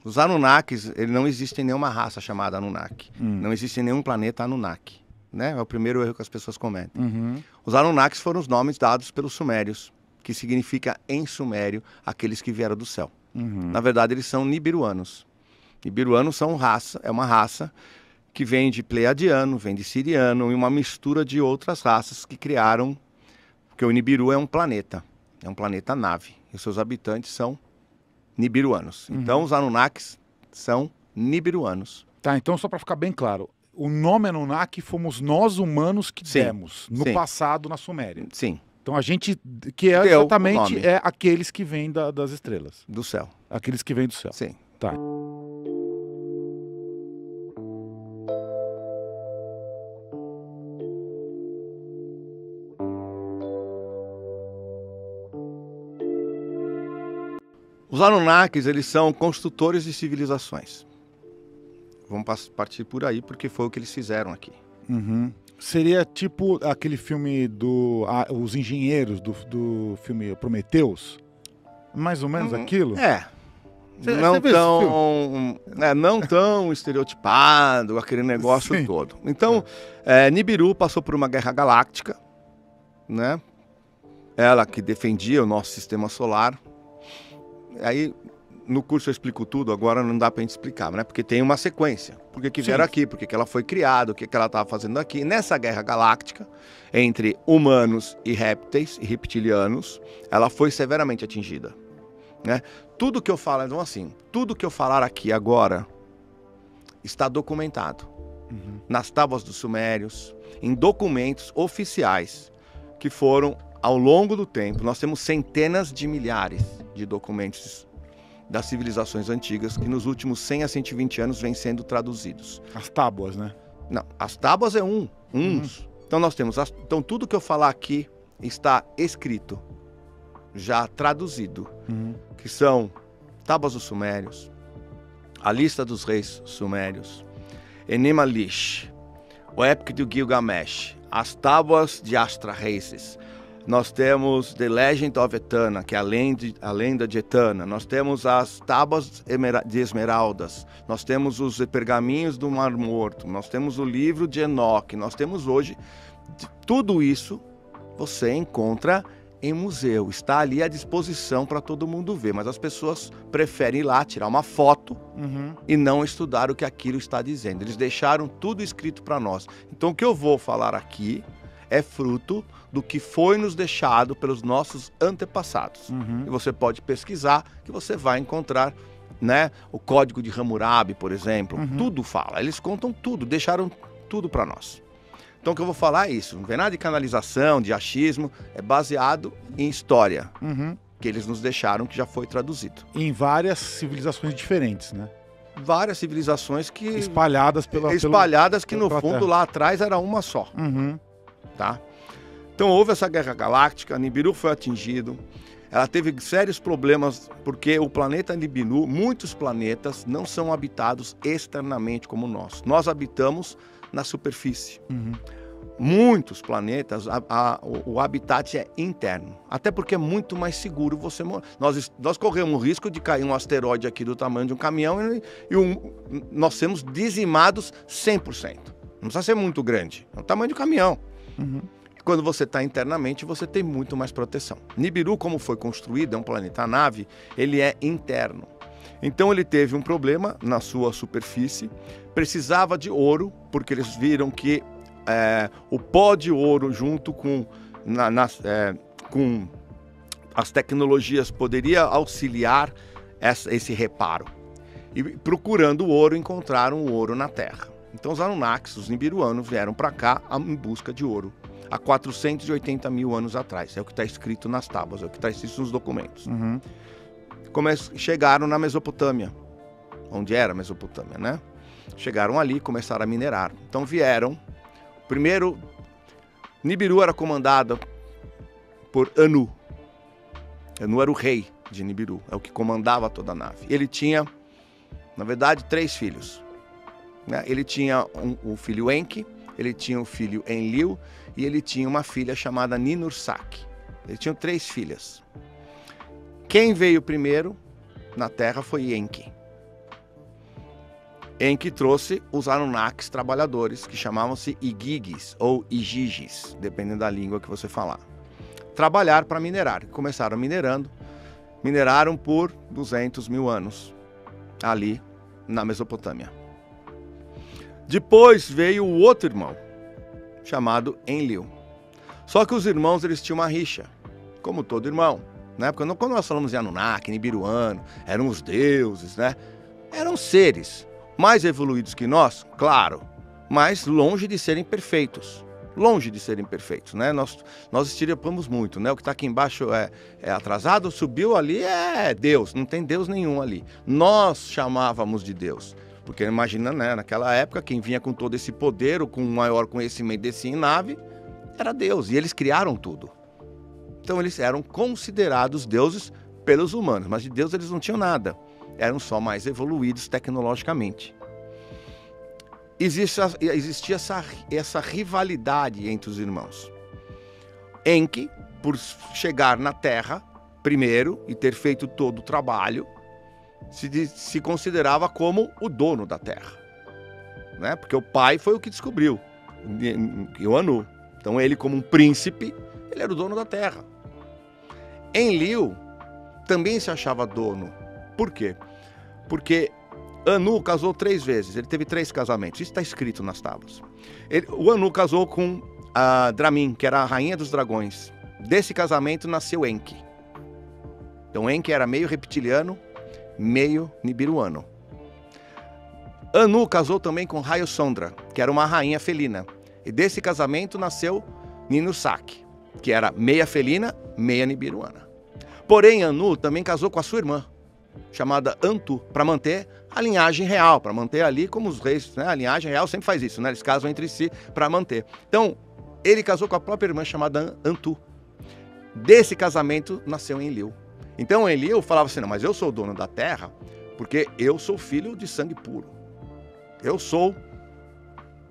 Os Anunnakis, não existe nenhuma raça chamada Anunnaki. Não existe nenhum planeta Anunnaki. Né? É o primeiro erro que as pessoas cometem. Os Anunnakis foram os nomes dados pelos sumérios, que significa em sumério aqueles que vieram do céu. Na verdade, eles são nibiruanos. Nibiruanos são é uma raça que vem de pleiadiano, vem de siriano e uma mistura de outras raças que criaram, porque o Nibiru é um planeta nave, e os seus habitantes são nibiruanos. Então, os Anunnakis são nibiruanos. Tá, então só para ficar bem claro, o nome Anunnaki fomos nós humanos que demos no passado na Suméria. Sim. Então a gente, que é exatamente aqueles que vêm das estrelas. Do céu. Aqueles que vêm do céu. Sim. Tá. Os Anunnakis, eles são construtores de civilizações. Vamos partir por aí, porque foi o que eles fizeram aqui. Seria tipo aquele filme Os Engenheiros, do filme Prometheus? Mais ou menos aquilo? Não tão estereotipado, aquele negócio todo. Então, Nibiru passou por uma guerra galáctica, né? Ela que defendia o nosso sistema solar. Aí, no curso eu explico tudo, agora não dá pra gente explicar, né? Porque tem uma sequência. Por que vieram aqui, por que ela foi criada, o que ela estava fazendo aqui. E nessa guerra galáctica, entre humanos e répteis e reptilianos, ela foi severamente atingida. Né? Tudo que eu falo, então assim, tudo que eu falar aqui agora está documentado. Nas tábuas dos sumérios, em documentos oficiais que foram ao longo do tempo. Nós temos centenas de milhares de documentos das civilizações antigas que nos últimos 100 a 120 anos vêm sendo traduzidos. As tábuas, né? Não, as tábuas é uns. Então nós temos, então tudo que eu falar aqui está escrito, já traduzido, que são tábuas dos sumérios, a lista dos reis sumérios, Enema Elish, o Épico de Gilgamesh, as tábuas de Astrahasis. Nós temos The Legend of Etana, que é a lenda de Etana. Nós temos as tábuas de Esmeraldas. Nós temos os pergaminhos do Mar Morto. Nós temos o livro de Enoque. Nós temos hoje... Tudo isso você encontra em museu. Está ali à disposição para todo mundo ver. Mas as pessoas preferem ir lá, tirar uma foto e não estudar o que aquilo está dizendo. Eles deixaram tudo escrito para nós. Então o que eu vou falar aqui é fruto do que foi nos deixado pelos nossos antepassados. E você pode pesquisar que você vai encontrar, né, o Código de Hammurabi, por exemplo. Tudo fala, eles contam tudo, deixaram tudo para nós. Então o que eu vou falar é isso, não vem nada de canalização, de achismo, é baseado em história, que eles nos deixaram, que já foi traduzido. Em várias civilizações diferentes, né? Várias civilizações que... Espalhadas que no fundo lá atrás era uma só. Tá? Então houve essa guerra galáctica, Nibiru foi atingido, ela teve sérios problemas porque o planeta Nibiru, muitos planetas não são habitados externamente como nós. Nós habitamos na superfície. Muitos planetas, o habitat é interno, até porque é muito mais seguro você morar. Nós corremos o risco de cair um asteroide aqui do tamanho de um caminhão nós sermos dizimados 100%. Não precisa ser muito grande, é o tamanho de um caminhão. Quando você está internamente, você tem muito mais proteção. Nibiru, como foi construído, é um planeta-nave, ele é interno. Então ele teve um problema na sua superfície, precisava de ouro, porque eles viram que o pó de ouro junto com as tecnologias poderia auxiliar esse reparo. E procurando ouro, encontraram o ouro na Terra. Então os Anunnakis, os nibiruanos, vieram para cá em busca de ouro. Há 480 mil anos atrás. É o que está escrito nas tábuas, é o que está escrito nos documentos. Chegaram na Mesopotâmia, onde era a Mesopotâmia, né? Chegaram ali e começaram a minerar. Então vieram. Primeiro, Nibiru era comandada por Anu. Anu era o rei de Nibiru, é o que comandava toda a nave. Ele tinha, na verdade, 3 filhos. Né? Ele tinha o filho Enki, ele tinha o filho Enlil e ele tinha uma filha chamada Ninursak. Ele tinha 3 filhas. Quem veio primeiro na Terra foi Enki. Enki trouxe os Anunnakis trabalhadores, que chamavam-se Igigis ou Igigis, dependendo da língua que você falar. Trabalhar para minerar. Começaram minerando, mineraram por 200 mil anos, ali na Mesopotâmia. Depois veio o outro irmão, chamado Enlil. Só que os irmãos, eles tinham uma rixa, como todo irmão, né? Porque quando nós falamos em Anunnaki, Nibiruano, eram os deuses, né? Eram seres mais evoluídos que nós, claro, mas longe de serem perfeitos. Longe de serem perfeitos, né? Nós estirapamos muito, né? O que está aqui embaixo é atrasado, subiu ali é Deus, não tem Deus nenhum ali. Nós chamávamos de Deus, porque imagina, né? Naquela época, quem vinha com todo esse poder ou com maior conhecimento desse em nave, era Deus, e eles criaram tudo. Então eles eram considerados deuses pelos humanos, mas de Deus eles não tinham nada. Eram só mais evoluídos tecnologicamente. Existia essa rivalidade entre os irmãos. Enki, por chegar na Terra primeiro e ter feito todo o trabalho, se considerava como o dono da Terra, né? Porque o pai foi o que descobriu, o Anu. Então ele, como um príncipe, ele era o dono da Terra. Enlil também se achava dono. Por quê? Porque Anu casou 3 vezes, ele teve 3 casamentos, isso está escrito nas tábuas. O Anu casou com a Dramin, que era a rainha dos dragões. Desse casamento nasceu Enki. Então Enki era meio reptiliano, meio nibiruano. Anu casou também com Raiosondra, que era uma rainha felina. E desse casamento nasceu Ninussak, que era meia felina, meia nibiruana. Porém, Anu também casou com a sua irmã, chamada Antu, para manter a linhagem real, para manter ali como os reis, né? A linhagem real sempre faz isso, né? Eles casam entre si para manter. Então, ele casou com a própria irmã chamada Antu. Desse casamento nasceu Enlil. Então, Enlil falava assim, não, mas eu sou o dono da terra porque eu sou filho de sangue puro. Eu sou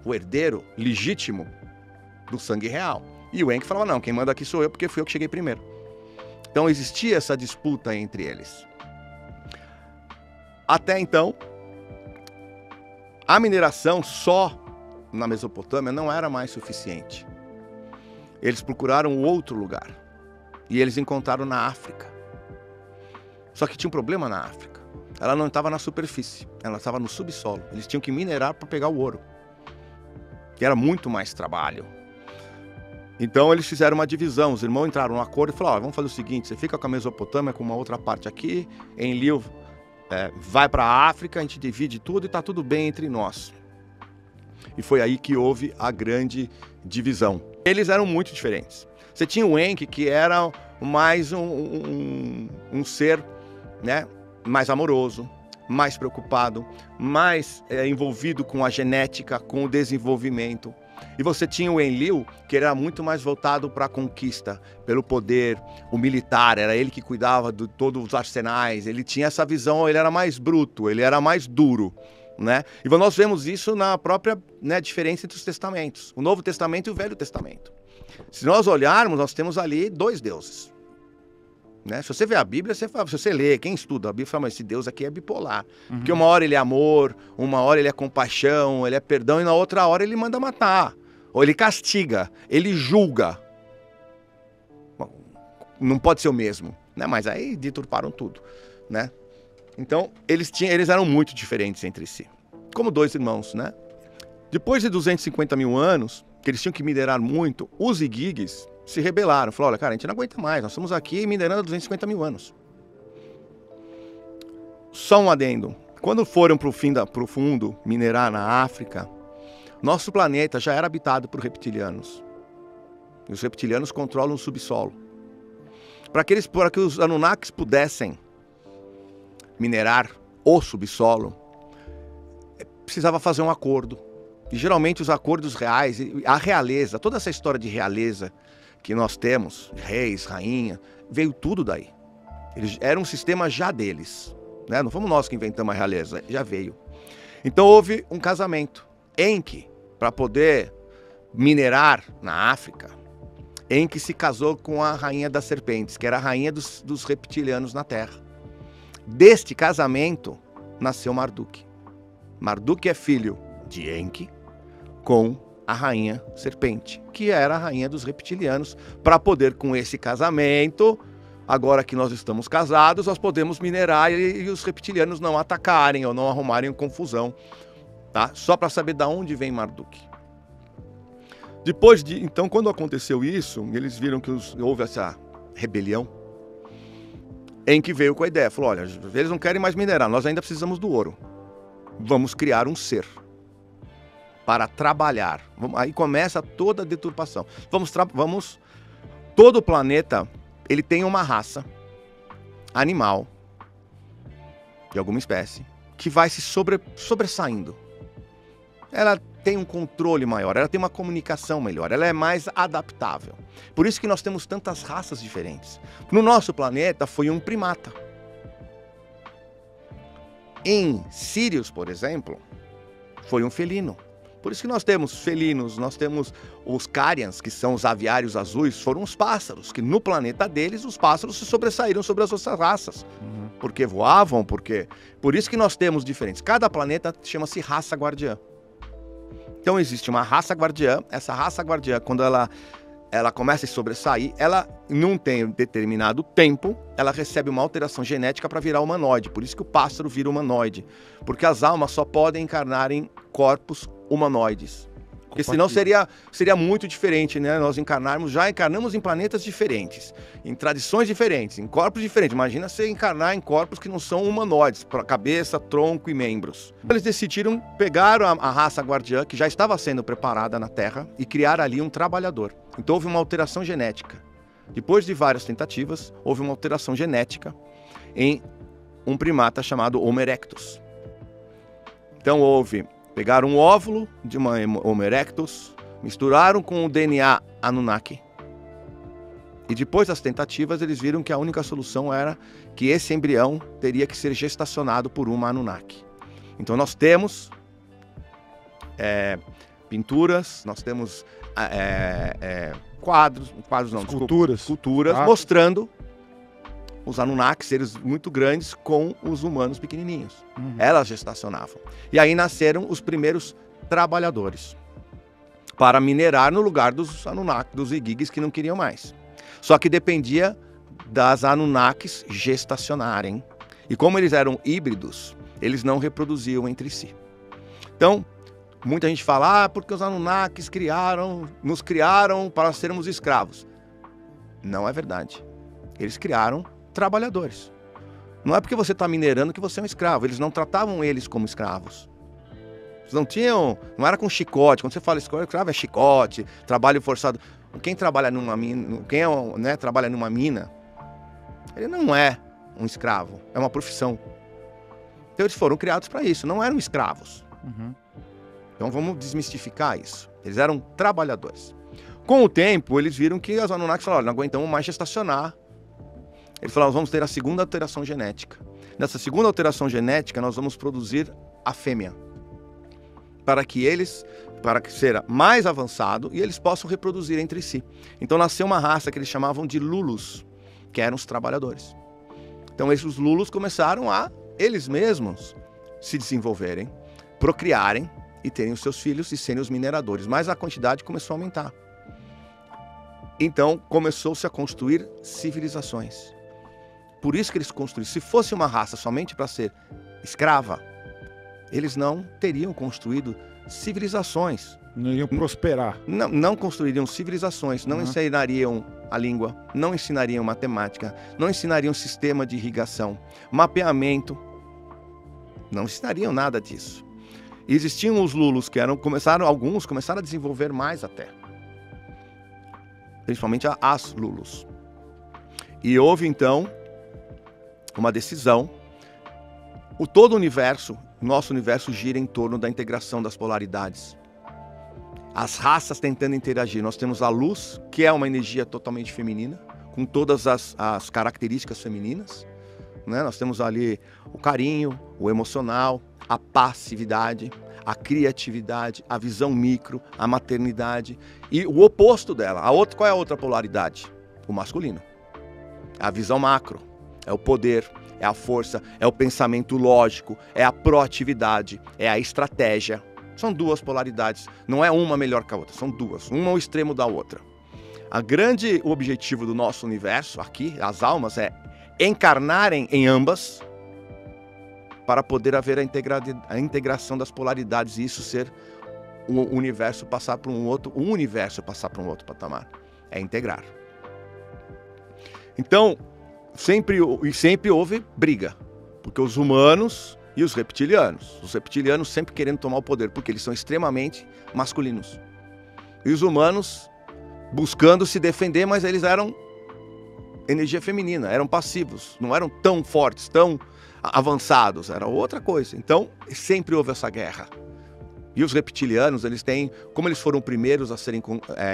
o herdeiro legítimo do sangue real. E o Enki falava, não, quem manda aqui sou eu porque fui eu que cheguei primeiro. Então, existia essa disputa entre eles. Até então, a mineração só na Mesopotâmia não era mais suficiente. Eles procuraram outro lugar. E eles encontraram na África. Só que tinha um problema na África. Ela não estava na superfície, ela estava no subsolo. Eles tinham que minerar para pegar o ouro, que era muito mais trabalho. Então eles fizeram uma divisão, os irmãos entraram num acordo e falaram, vamos fazer o seguinte, você fica com a Mesopotâmia com uma outra parte aqui, Enlil vai para a África, a gente divide tudo e está tudo bem entre nós. E foi aí que houve a grande divisão. Eles eram muito diferentes. Você tinha o Enki, que era mais um ser, né, mais amoroso, mais preocupado, mais envolvido com a genética, com o desenvolvimento. E você tinha o Enlil, que era muito mais voltado para a conquista, pelo poder, o militar, era ele que cuidava de todos os arsenais, ele tinha essa visão, ele era mais bruto, ele era mais duro, né? E nós vemos isso na própria, né, diferença entre os testamentos, o Novo Testamento e o Velho Testamento. Se nós olharmos, nós temos ali 2 deuses. Né? Se você vê a Bíblia, se você lê, quem estuda a Bíblia fala, mas esse Deus aqui é bipolar. Porque uma hora ele é amor, uma hora ele é compaixão, ele é perdão, e na outra hora ele manda matar. Ou ele castiga, ele julga. Bom, não pode ser o mesmo, né? Mas aí deturparam tudo, né? Então, eles eram muito diferentes entre si. Como 2 irmãos, né? Depois de 250 mil anos, que eles tinham que minerar muito, os Igigis se rebelaram. Falaram, olha, cara, a gente não aguenta mais, nós estamos aqui minerando há 250 mil anos. Só um adendo. Quando foram para o fundo minerar na África, nosso planeta já era habitado por reptilianos. E os reptilianos controlam o subsolo. Para que os Anunnakis pudessem minerar o subsolo, precisava fazer um acordo. E geralmente os acordos reais, a realeza, toda essa história de realeza que nós temos, reis, rainha, veio tudo daí. Era um sistema já deles, né? Não fomos nós que inventamos a realeza, já veio. Então houve um casamento. Enki, para poder minerar na África, Enki se casou com a rainha das serpentes, que era a rainha dos reptilianos na Terra. Deste casamento nasceu Marduk. Marduk é filho de Enki com a rainha serpente, que era a rainha dos reptilianos, para poder, com esse casamento, agora que nós estamos casados, nós podemos minerar e os reptilianos não atacarem ou não arrumarem confusão, tá? Só para saber de onde vem Marduk. Depois de, então, quando aconteceu isso, eles viram que houve essa rebelião, Enki veio com a ideia, falou, olha, eles não querem mais minerar, nós ainda precisamos do ouro. Vamos criar um ser para trabalhar. Aí começa toda a deturpação. Todo o planeta, ele tem uma raça animal, de alguma espécie, que vai se sobressaindo. Ela tem um controle maior, ela tem uma comunicação melhor, ela é mais adaptável. Por isso que nós temos tantas raças diferentes. No nosso planeta foi um primata. Em Sirius, por exemplo, foi um felino. Por isso que nós temos felinos, nós temos os Carians, que são os aviários azuis, foram os pássaros, que no planeta deles os pássaros se sobressaíram sobre as outras raças. Porque voavam, por isso que nós temos diferentes. Cada planeta chama-se raça guardiã. Então existe uma raça guardiã, essa raça guardiã, quando ela começa a se sobressair, ela, num determinado tempo, ela recebe uma alteração genética para virar humanoide. Por isso que o pássaro vira humanoide. Porque as almas só podem encarnar em corpos humanoides. Porque senão seria muito diferente, né? Nós já encarnamos em planetas diferentes, em tradições diferentes, em corpos diferentes. Imagina você encarnar em corpos que não são humanoides, cabeça, tronco e membros. Eles decidiram pegar a raça guardiã, que já estava sendo preparada na Terra, e criar ali um trabalhador. Então houve uma alteração genética. Depois de várias tentativas, houve uma alteração genética em um primata chamado Homo erectus. Então pegaram um óvulo de uma Homo erectus, misturaram com o DNA Anunnaki. E depois das tentativas, eles viram que a única solução era que esse embrião teria que ser gestacionado por uma Anunnaki. Então nós temos pinturas, nós temos esculturas mostrando os Anunnaki, seres muito grandes, com os humanos pequenininhos. Elas gestacionavam. E aí nasceram os primeiros trabalhadores para minerar no lugar dos Anunnaki, dos Igigis que não queriam mais. Só que dependia das Anunnakis gestacionarem. E como eles eram híbridos, eles não reproduziam entre si. Então, muita gente fala, porque os Anunnakis nos criaram para sermos escravos. Não é verdade. Eles criaram trabalhadores. Não é porque você está minerando que você é um escravo. Eles não tratavam eles como escravos. Eles não era com chicote. Quando você fala escravo é chicote, trabalho forçado. Quem trabalha numa mina, trabalha numa mina, ele não é um escravo, é uma profissão. Então eles foram criados para isso, não eram escravos. Então vamos desmistificar isso. Eles eram trabalhadores. Com o tempo, eles viram que as Anunnaki falaram, não aguentamos mais gestacionar. Eles falaram, vamos ter a segunda alteração genética. Nessa segunda alteração genética, nós vamos produzir a fêmea. Para que seja mais avançado e eles possam reproduzir entre si. Então nasceu uma raça que eles chamavam de Lulus, que eram os trabalhadores. Então esses Lulus começaram a, eles mesmos, se desenvolverem, procriarem e terem os seus filhos e serem os mineradores. Mas a quantidade começou a aumentar. Então começou-se a construir civilizações. Por isso que eles construíram. Se fosse uma raça somente para ser escrava, eles não teriam construído civilizações. Não iriam prosperar. Não construiriam civilizações, não ensinariam a língua, não ensinariam matemática, não ensinariam sistema de irrigação, mapeamento, não ensinariam nada disso. E existiam os Lulus que alguns começaram a desenvolver mais a Terra. Principalmente as Lulus. E houve então uma decisão. Todo o universo, nosso universo gira em torno da integração das polaridades. As raças tentando interagir. Nós temos a luz, que é uma energia totalmente feminina, com todas as características femininas. Né? Nós temos ali o carinho, o emocional, a passividade, a criatividade, a visão micro, a maternidade. E o oposto dela, qual é a outra polaridade? O masculino. A visão macro, é o poder, é a força, é o pensamento lógico, é a proatividade, é a estratégia. São duas polaridades, não é uma melhor que a outra, são duas, uma ao extremo da outra. O objetivo do nosso universo aqui, as almas, é encarnarem em ambas para poder haver a integração das polaridades e isso ser um universo passar para um outro patamar. É integrar. Então, sempre houve briga, porque os humanos e os reptilianos sempre querendo tomar o poder, porque eles são extremamente masculinos. E os humanos buscando se defender, mas eles eram energia feminina, eram passivos, não eram tão fortes, tão avançados, era outra coisa. Então, sempre houve essa guerra. E os reptilianos, como eles foram primeiros a serem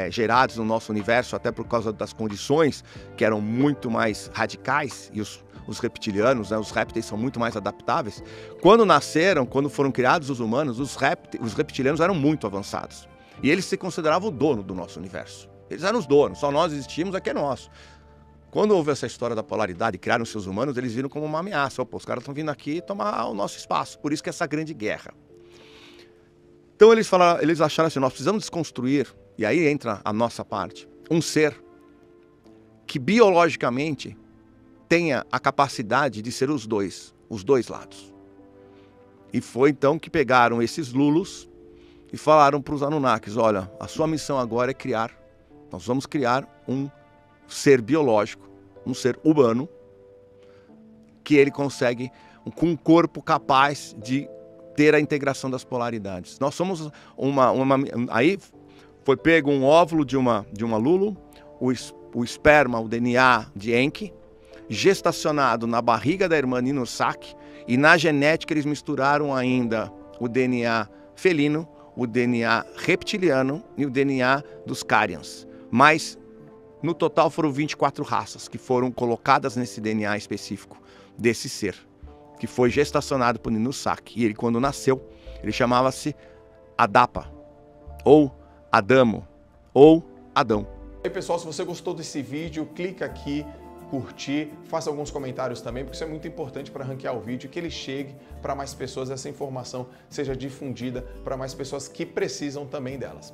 gerados no nosso universo, até por causa das condições que eram muito mais radicais, e os reptilianos, os répteis são muito mais adaptáveis, quando foram criados os humanos, os reptilianos eram muito avançados. E eles se consideravam o dono do nosso universo. Eles eram os donos, só nós existimos, aqui é nosso. Quando houve essa história da polaridade, criaram seus humanos, eles viram como uma ameaça. Os caras estão vindo aqui tomar o nosso espaço. Por isso que essa grande guerra. Então eles acharam assim, nós precisamos desconstruir, e aí entra a nossa parte, um ser que biologicamente tenha a capacidade de ser os dois lados. E foi então que pegaram esses lulos e falaram para os Anunnakis, olha, a sua missão agora é nós vamos criar um ser biológico, um ser humano, que ele consegue, com um corpo capaz de ter a integração das polaridades. Nós somos aí foi pego um óvulo de uma Lulu, o esperma, o DNA de Enki, gestacionado na barriga da irmã Ninhursag, e na genética eles misturaram ainda o DNA felino, o DNA reptiliano e o DNA dos Carians. Mas no total foram 24 raças que foram colocadas nesse DNA específico desse ser, que foi gestacionado por Ninhursag. E ele, quando nasceu, ele chamava-se Adapa, ou Adamo, ou Adão. E aí, pessoal, se você gostou desse vídeo, clica aqui, curtir, faça alguns comentários também, porque isso é muito importante para ranquear o vídeo, que ele chegue para mais pessoas, essa informação seja difundida para mais pessoas que precisam também delas.